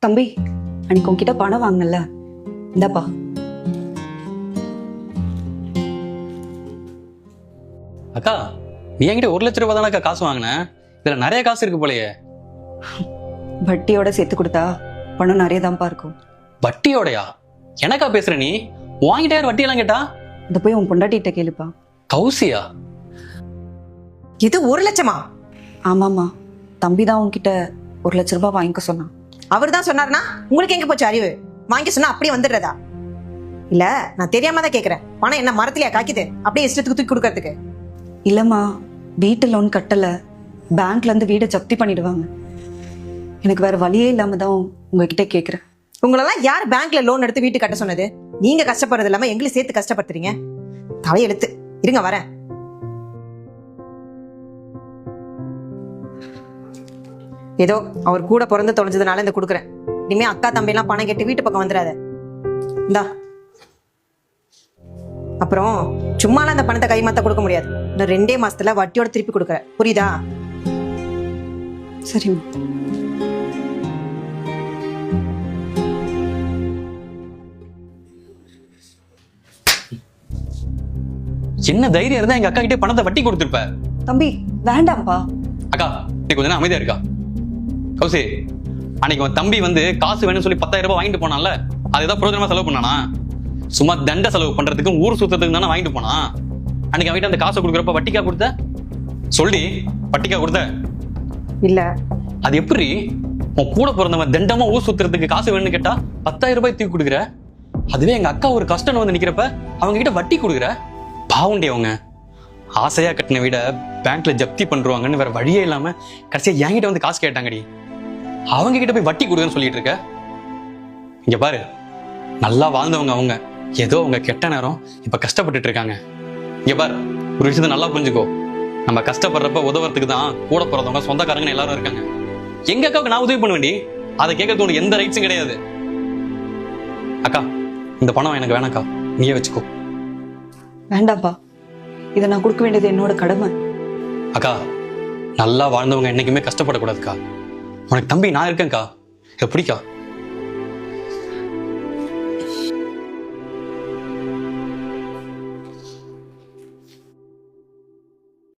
தம்பி, அன்னைக்கு உன்கிட்ட பணம் வாங்கினல, இந்தாப்பா. அக்கா, நீ என்கிட்ட 1,00,000 ரூபாய் தானே காசு வாங்கின. இதுல நிறைய காசு இருக்கு போலயே. வட்டியோட சேர்த்து கொடுத்தா பணம் நிறைய தான்ப்பா இருக்கும். வட்டியோடயா? எனக்கா பேசுற நீ? வாங்கிட்ட யார் வட்டியெல்லாம் கேட்டா? இத போய் உன் பொண்டாட்டிகிட்ட கேளுப்பா. கௌசியா? இது 1,00,000? ஆமாமா, தம்பி தான் உன்கிட்ட 1,00,000 ரூபாய் வாங்கிக்க சொன்னான். அவர் தான் சொன்னார்னா உங்களுக்கு எங்க போச்சு அறிவு? வாங்கி சொன்னா அப்படியே வந்துடுறதா? இல்ல, நான் தெரியாம தான் கேக்குறேன். பணம் என்ன மரத்திலேயா காக்கிது அப்படியே இஷ்டத்துக்கு தூக்கி கொடுக்கறதுக்கு? இல்லம்மா, வீட்டு லோன் கட்டல, பேங்க்ல இருந்து வீடை ஜப்தி பண்ணிடுவாங்க. எனக்கு வேற வழியே இல்லாம தான் உங்ககிட்ட கேக்குறேன். உங்களெல்லாம் யார் பேங்க்ல லோன் எடுத்து வீட்டு கட்ட சொன்னது? நீங்க கஷ்டப்படுறது இல்லாம எங்களை சேர்த்து கஷ்டப்படுத்துறீங்க. தலையெழுத்து. இருங்க வரேன். ஏதோ அவர் கூட பிறந்து தொலைஞ்சதுனால இந்த கொடுக்குறேன். இனிமே அக்கா தம்பி எல்லாம் பணம் கேட்டு வீட்டு பக்கம் வந்துடாத. இந்தா. அப்புறம் சும்மாலாம் அந்த பணத்தை கைமாத்த கொடுக்க முடியாது. இன்னும் 2 மாசத்துல வட்டியோட திருப்பி கொடுக்குறேன். புரியுதா? சரிம்மா. என்ன தைரியம் இருந்தா எங்க அக்கா கிட்டே பணத்தை வட்டி கொடுத்துருப்ப. தம்பி வேண்டாம்ப்பா. அக்கா, நீ கொஞ்ச நேரம் அமைதியா இருக்கா? கௌசி, அன்னைக்கு உன் தம்பி வந்து காசு வேணும்னு சொல்லி 10,000 ரூபாய் வாங்கிட்டு போனான்ல, அது ஏதாவது பிரயோஜனமா செலவு பண்ணானா? சும்மா தண்ட செலவு பண்றதுக்கும் ஊர் சுத்தத்துக்கு தானே வாங்கிட்டு போனா. அன்னைக்கு அவன்கிட்ட அந்த காசை கொடுக்குறப்ப வட்டிக்கா கொடுத்த? சொல்லி வட்டிக்கா கொடுத்த? இல்ல. அது எப்படி? உன் கூட பிறந்தவன் தண்டமா ஊர் சுத்துறதுக்கு காசு வேணும்னு கேட்டா 10,000 ரூபாய் தூக்கி கொடுக்குற? அதுவே எங்க அக்கா ஒரு கஷ்டம் வந்து நிக்கிறப்ப அவங்க கிட்ட வட்டி கொடுக்குற? பாவுண்டே அவங்க ஆசையா கட்டின வீட பேங்க்ல ஜப்தி பண்றாங்கன்னு வேற வழியே இல்லாம கடைசியா என்கிட்ட வந்து காசு கேட்டாங்கடி. அவங்க கிட்ட போய் வட்டி கொடுக்குன்னு சொல்லிட்டு இருக்க. இங்க பாரு, நல்லா வாழ்ந்தவங்க அவங்க, ஏதோ அவங்க கெட்ட நேரம் இப்ப கஷ்டப்பட்டுட்டு இருக்காங்க. இங்க பாரு, ஒரு விஷயத்த நல்லா புரிஞ்சுக்கோ. நம்ம கஷ்டப்படுறப்ப உதவுறதுக்கு தான் கூட பிறந்தவங்க சொந்தக்காரங்க எல்லாரும் இருக்காங்க. எங்க அக்காவுக்கு நான் உதவி பண்ண வேண்டி அதை கேட்கறதுக்கு உனக்கு எந்த ரைட்ஸும் கிடையாது. அக்கா, இந்த பணம் எனக்கு வேணாக்கா, நீயே வச்சுக்கோ. வேண்டாம்ப்பா, இதை நான் கொடுக்க வேண்டியது என்னோட கடமை. அக்கா, நல்லா வாழ்ந்தவங்க என்னைக்குமே கஷ்டப்படக்கூடாதுக்கா. உனக்கு தம்பி நான் இருக்கேன்க்கா, எப்படிக்கா?